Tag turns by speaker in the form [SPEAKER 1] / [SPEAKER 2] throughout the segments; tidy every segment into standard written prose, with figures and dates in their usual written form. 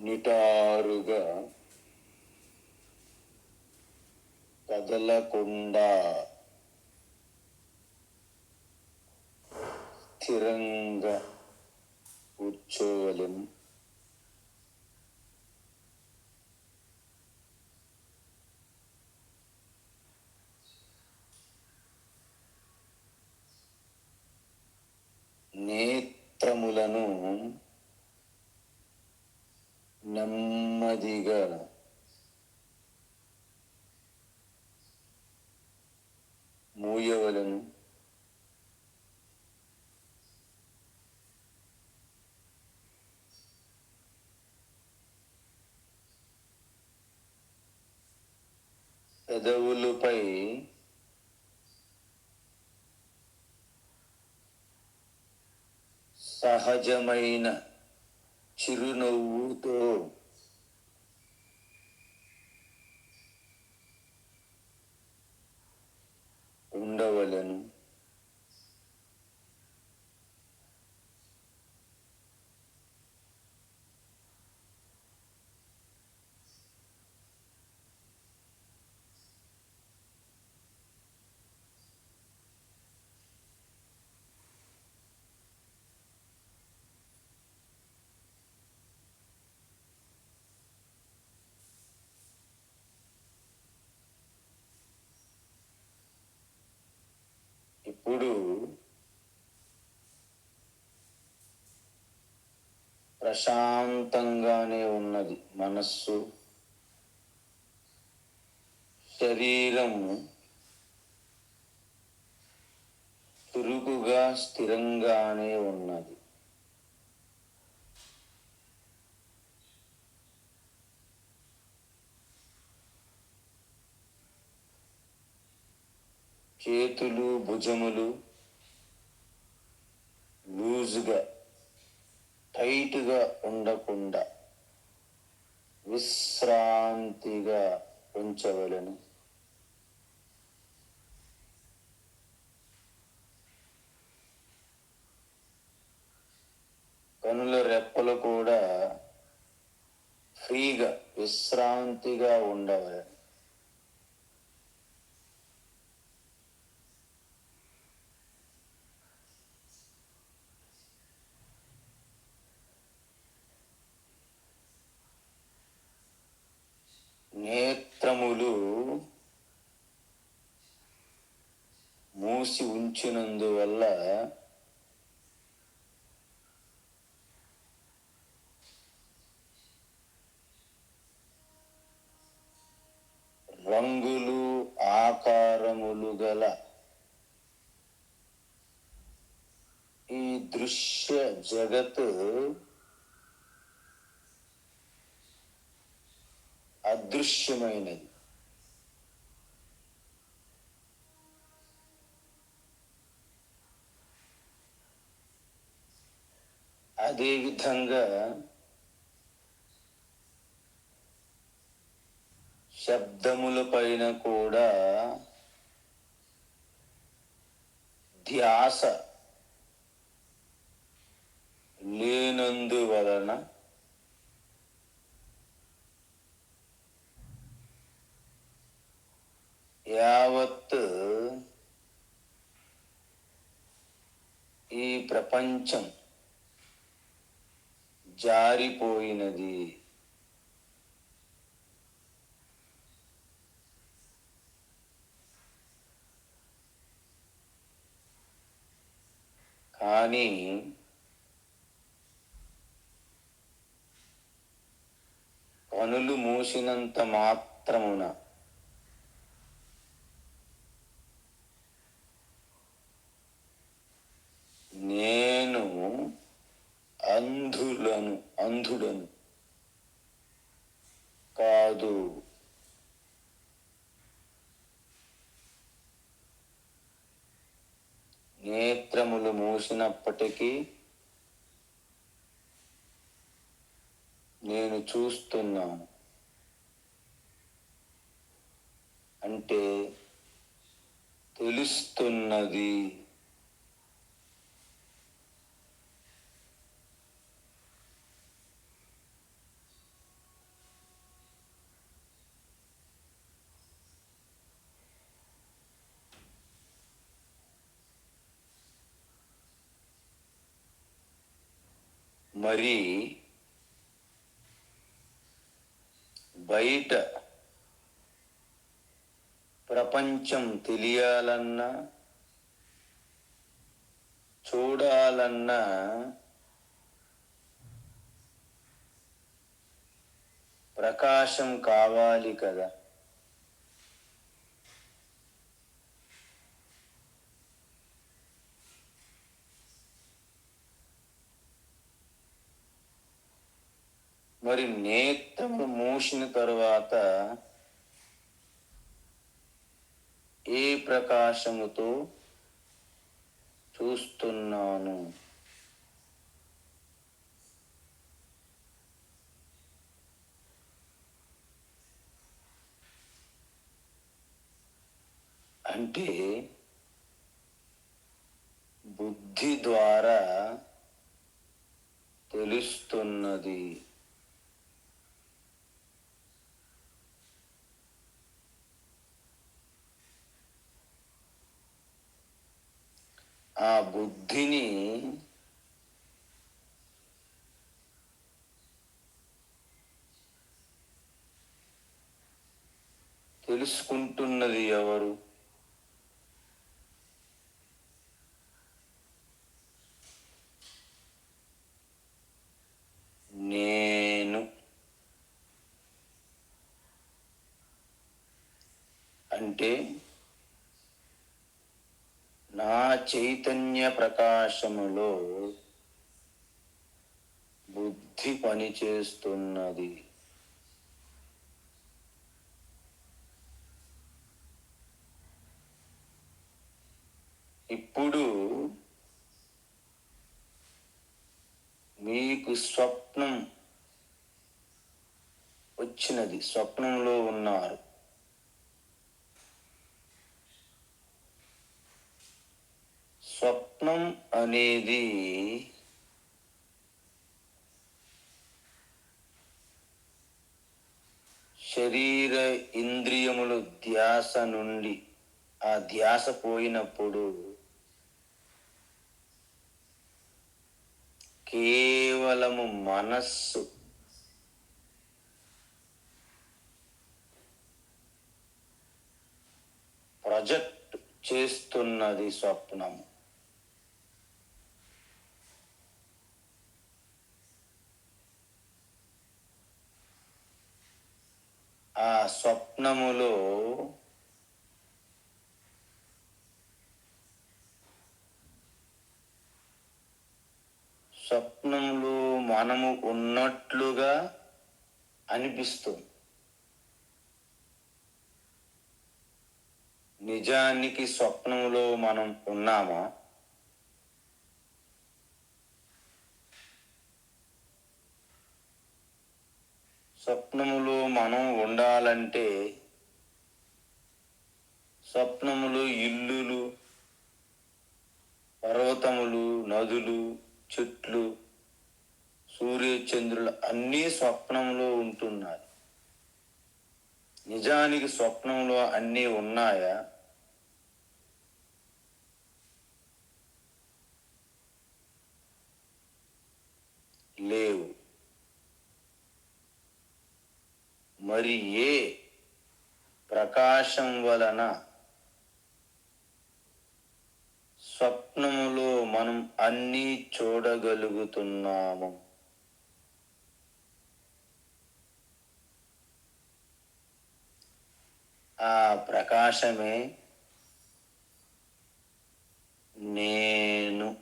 [SPEAKER 1] నిటారుగా కదలకుండా స్థిరంగా కూర్చోవలెను. నేత్రములను నెమ్మదిగా మూయవలెను. పెదవులపై సహజమైన చిరునవ్వుతో ఉండవలెను. ఇప్పుడు ప్రశాంతంగానే ఉన్నది మనస్సు. శరీరం చురుకుగా స్థిరంగానే ఉన్నది. చేతులు భుజములు లూజుగా టైట్గా ఉండకుండా విశ్రాంతిగా ఉంచవలెను. కనుల రెప్పలు కూడా ఫ్రీగా విశ్రాంతిగా ఉండవలెను. నేత్రములు మూసి ఉంచినందువల్ల రంగులు ఆకారములు గల ఈ దృశ్య జగత్ అదృశ్యమైనది. అదేవిధంగా శబ్దముల పైన కూడా ధ్యాస లేనందువలన యావత్ ఈ ప్రపంచం జారిపోయినది. కానీ కనులు మూసినంత మాత్రమున నేను అంధుడను కాదు. నేత్రములు మూసినప్పటికీ నేను చూస్తున్నాను. అంటే తెలుస్తున్నది. మరి బయట ప్రపంచం తెలియాలన్నా చూడాలన్నా ప్రకాశం కావాలి కదా. మరి నేత్రము మూసిన తరువాత ఏ ప్రకాశముతో చూస్తున్నాను? అంటే బుద్ధి ద్వారా తెలుస్తున్నది. ఆ బుద్ధిని తెలుసుకుంటున్నది ఎవరు? నేను. అంటే నా చైతన్య ప్రకాశములో బుద్ధి పనిచేస్తున్నది. ఇప్పుడు మీకు స్వప్నం వచ్చినది, స్వప్నంలో ఉన్నారు. స్వప్నం అనేది శరీర ఇంద్రియములు ధ్యాస నుండి ఆ ధ్యాస పోయినప్పుడు కేవలము మనస్సు ప్రొజెక్ట్ చేస్తున్నది స్వప్నము. ఆ స్వప్నములో స్వప్నంలో మనము ఉన్నట్లుగా అనిపిస్తుంది. నిజానికి స్వప్నంలో మనం ఉన్నామా? స్వప్నములో మనం ఉండాలంటే స్వప్నములు ఇల్లులు, పర్వతములు, నదులు, చెట్లు, సూర్యచంద్రులు అన్నీ స్వప్నంలో ఉంటున్నాయి. నిజానికి స్వప్నంలో అన్నీ ఉన్నాయా? లేవు. మరి ఏ ప్రకాశం వలన స్వప్నములో మనం అన్నీ చూడగలుగుతున్నాము? ఆ ప్రకాశమే నేను.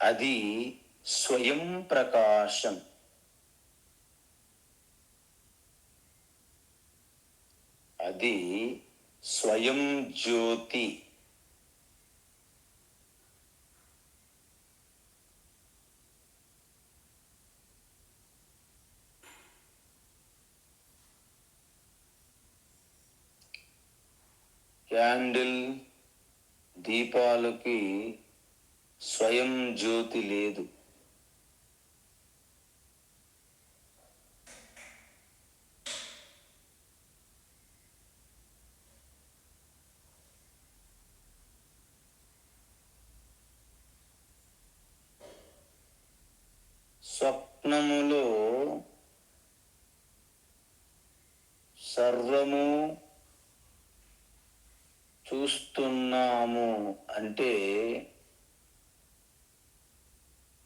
[SPEAKER 1] అది స్వయం ప్రకాశం. అది స్వయం జ్యోతి. క్యాండిల్ దీపాలకి స్వయం జ్యోతి లేదు.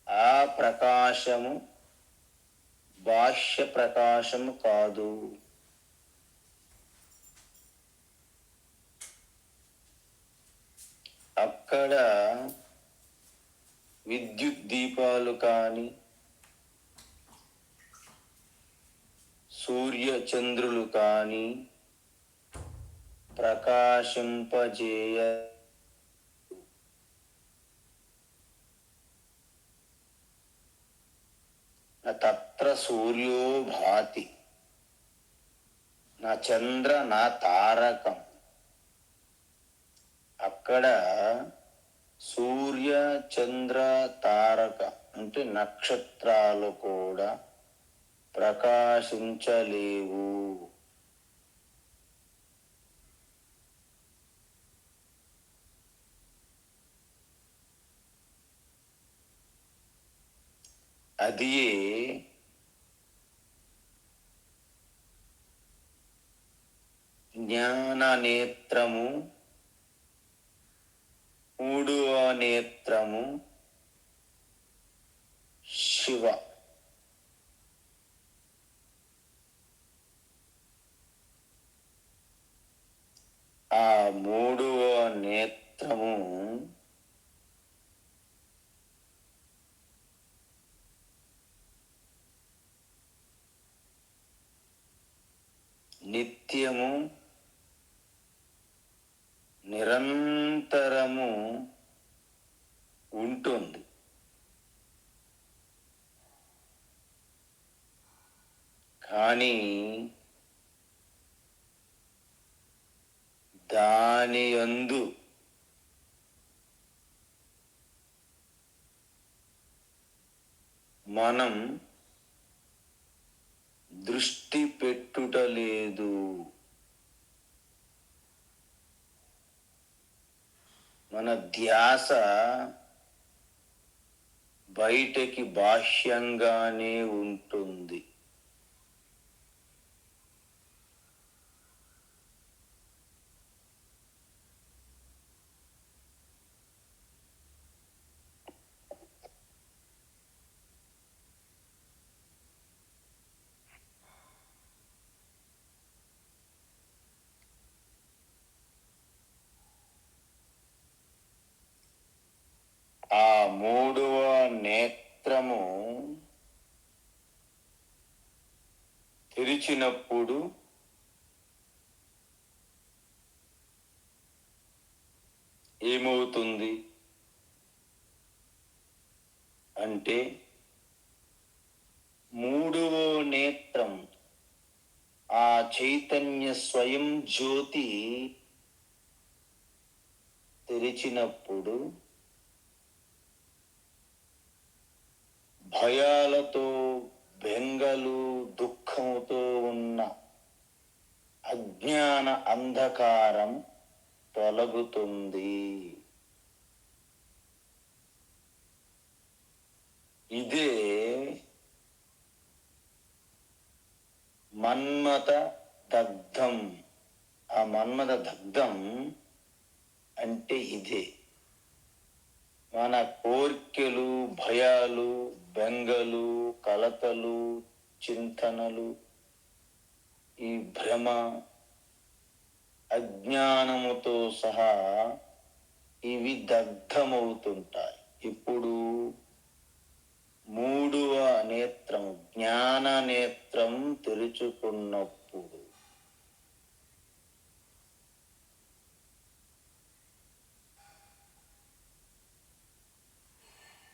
[SPEAKER 1] ఆ ప్రకాశము బాహ్య ప్రకాశము కాదు. అక్కడ విద్యుత్ దీపాలు కానీ, సూర్య చంద్రులు కానీ ప్రకాశింపజేయ. తత్ర సూర్యో భాతి నా చంద్ర నా తారకం. అక్కడ సూర్య చంద్ర తారక అంటే నక్షత్రాలు కూడా ప్రకాశించలేవు. అది జ్ఞాన నేత్రము, మూడవ నేత్రము శివ. ఆ మూడవ నేత్రము నిత్యము నిరంతరము ఉంటుంది. కానీ దాని యందు మనం దృష్టి పెట్టుటలేదు. మన ధ్యాస బయటకి బాహ్యంగానే ఉంటుంది. ఆ మూడవ నేత్రము తెరిచినప్పుడు ఏమవుతుంది అంటే మూడవ నేత్రం ఆ చైతన్య స్వయం జ్యోతి తెరిచినప్పుడు భయాలతో, బెంగలు, దుఃఖముతో ఉన్న అజ్ఞాన అంధకారం తొలగుతుంది. ఇదే మన్మథ దగ్ధం. ఆ మన్మథ దగ్ధం అంటే ఇదే. మన కోర్కెలు, భయాలు, బెంగలు, కలతలు, చింతనలు, ఈ భ్రమ, అజ్ఞానముతో సహా ఇవి దగ్ధమవుతుంటాయి. ఇప్పుడు మూడవ నేత్రం జ్ఞాన నేత్రం తెరుచుకున్నప్పుడు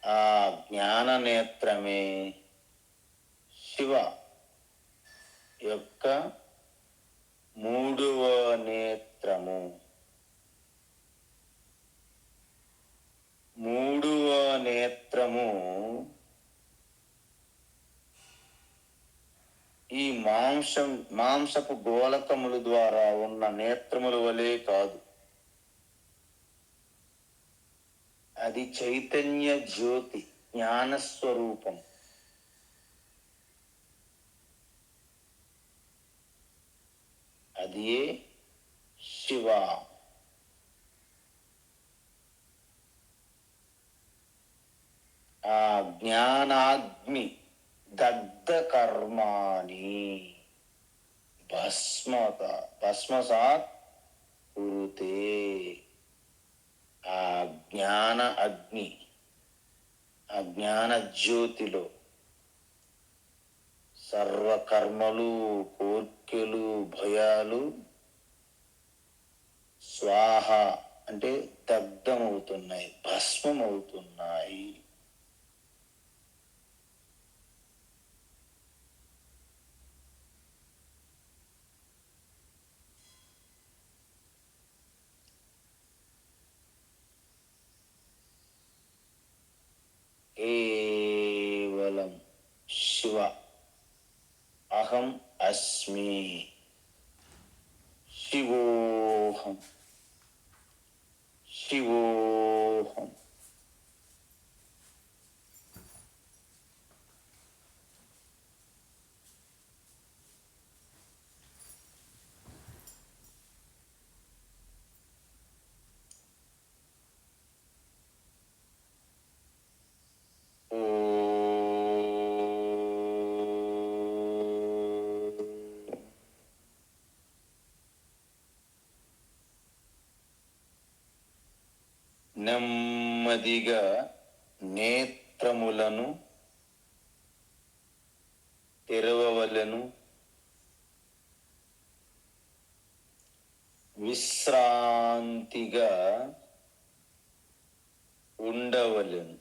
[SPEAKER 1] ఆ జ్ఞాన నేత్రమే శివ యొక్క మూడవ నేత్రము. మూడవ నేత్రము ఈ మాంసపు గోళకముల ద్వారా ఉన్న నేత్రముల వలె కాదు. అది చైతన్య జ్యోతి, జ్ఞానస్వరూపం. అది శివ. ఆ జ్ఞానాగ్ని దగ్ధ కర్మాణి భస్మసాత్ కురుతే. ఆ జ్ఞాన అగ్ని, ఆ జ్ఞాన జ్యోతిలో సర్వకర్మలు, కోర్కెలు, భయాలు స్వాహ అంటే దగ్ధమవుతున్నాయి, భస్మమవుతున్నాయి. కేవలం శివ అహం అస్మి, శివోహం, శివోహం. నెమ్మదిగా నేత్రములను తెరవవలెను, విశ్రాంతిగా ఉండవలెను.